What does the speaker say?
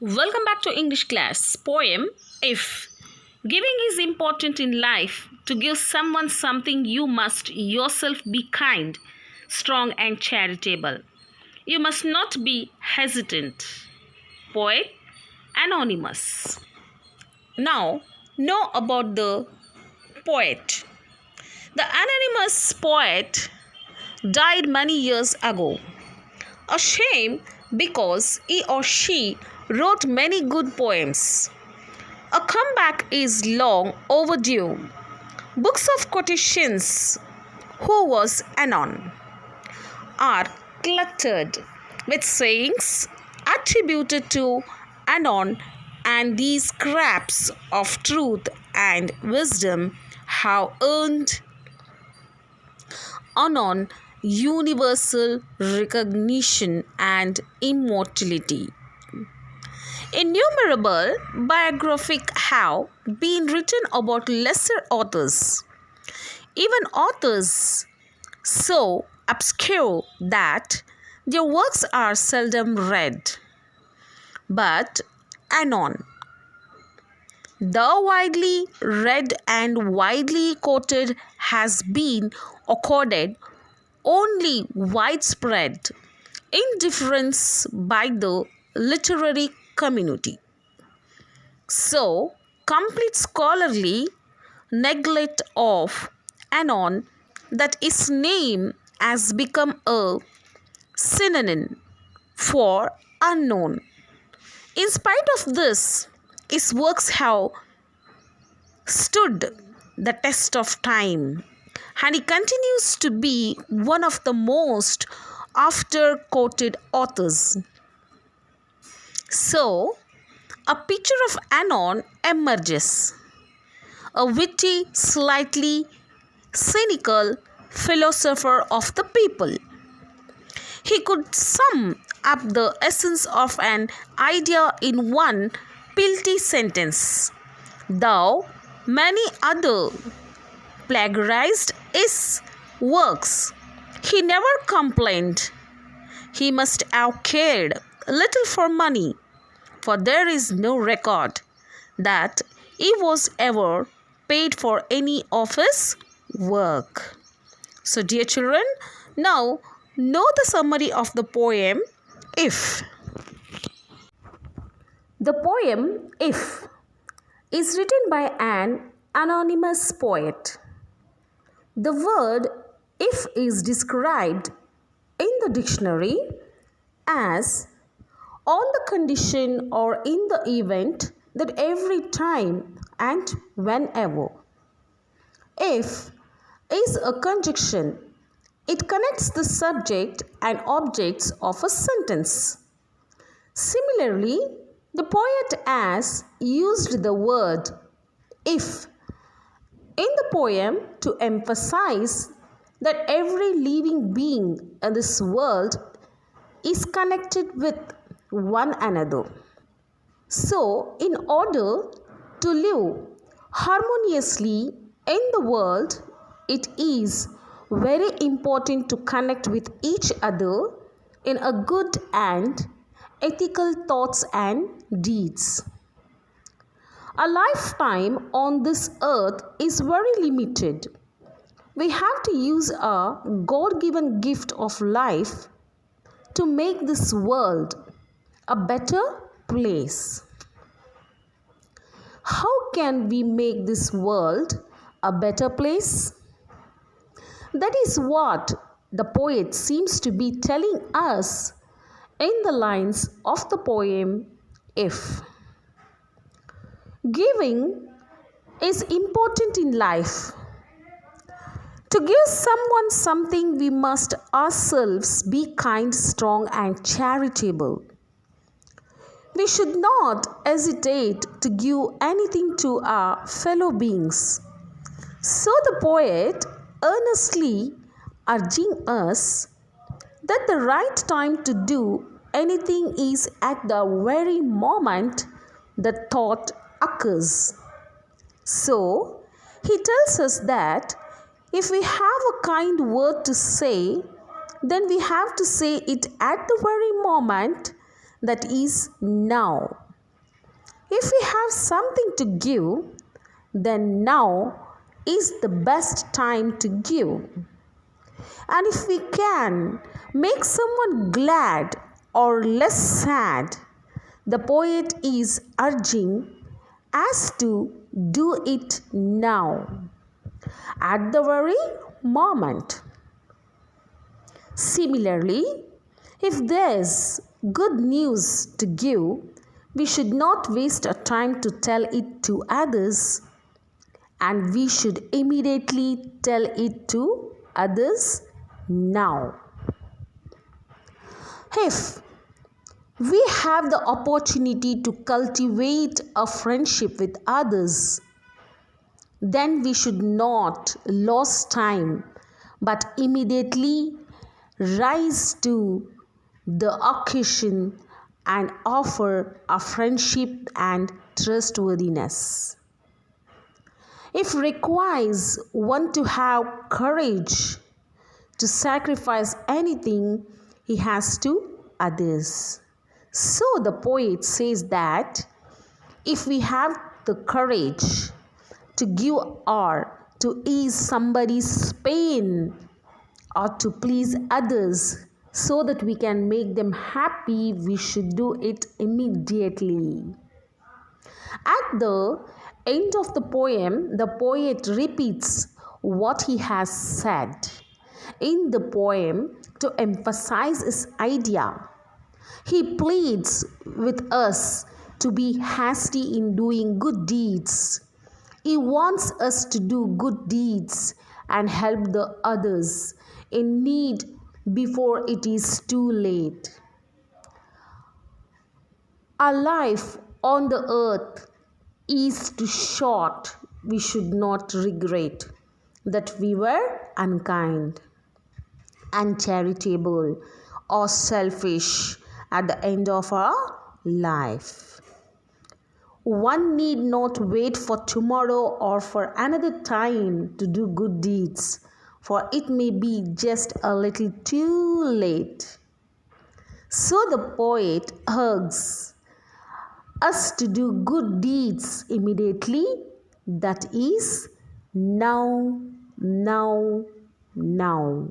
Welcome back to English class. Poem If. Giving is important in life. To give someone something, you must yourself be kind, strong, and charitable. You must not be hesitant. Poet Anonymous. Now, know about the poet. The anonymous poet died many years ago. A shame because he or she wrote many good poems. A comeback is long overdue. Books of quotations, who was Anon, are cluttered with sayings attributed to Anon, and these scraps of truth and wisdom have earned Anon universal recognition and immortality. Innumerable biographies have been written about lesser authors, even authors so obscure that their works are seldom read. But Anon, the widely read and widely quoted, has been accorded only widespread indifference by the literary community. So, complete scholarly neglect of Anon that his name has become a synonym for unknown. In spite of this, his works have stood the test of time, and he continues to be one of the most after quoted authors. So, a picture of Anon emerges, a witty, slightly cynical philosopher of the people. He could sum up the essence of an idea in one pithy sentence, though many other plagiarized his works. He never complained. He must have cared little for money, for there is no record that he was ever paid for any of his work. So, dear children, now know the summary of the poem If. The poem If is written by an anonymous poet. The word if is described in the dictionary as on the condition or in the event that every time and whenever. If is a conjunction. It connects the subject and objects of a sentence. Similarly, the poet has used the word if in the poem to emphasize that every living being in this world is connected with one another. So, in order to live harmoniously in the world, it is very important to connect with each other in a good and ethical thoughts and deeds. A lifetime on this earth is very limited. We have to use our God given gift of life to make this world a better place. How can we make this world a better place? That is what the poet seems to be telling us in the lines of the poem If. Giving is important in life. To give someone something, we must ourselves be kind, strong, and charitable. We should not hesitate to give anything to our fellow beings. So the poet earnestly urging us that the right time to do anything is at the very moment the thought occurs. So, he tells us that if we have a kind word to say, then we have to say it at the very moment that is now. If we have something to give, then now is the best time to give. And if we can make someone glad or less sad, the poet is urging us to do it now, at the very moment. Similarly, if there's good news to give, we should not waste our time to tell it to others, and we should immediately tell it to others now. If we have the opportunity to cultivate a friendship with others, then we should not lose time but immediately rise to the occasion and offer a friendship and trustworthiness. If requires one to have courage to sacrifice anything he has to others. So the poet says that if we have the courage to give or to ease somebody's pain or to please others so that we can make them happy, we should do it immediately. At the end of the poem, the poet repeats what he has said in the poem to emphasize his idea. He pleads with us to be hasty in doing good deeds. He wants us to do good deeds and help the others in need before it is too late. Our life on the earth is too short. We should not regret that we were unkind, uncharitable, or selfish at the end of our life. One need not wait for tomorrow or for another time to do good deeds, for it may be just a little too late. So the poet urges us to do good deeds immediately, that is, now, now, now.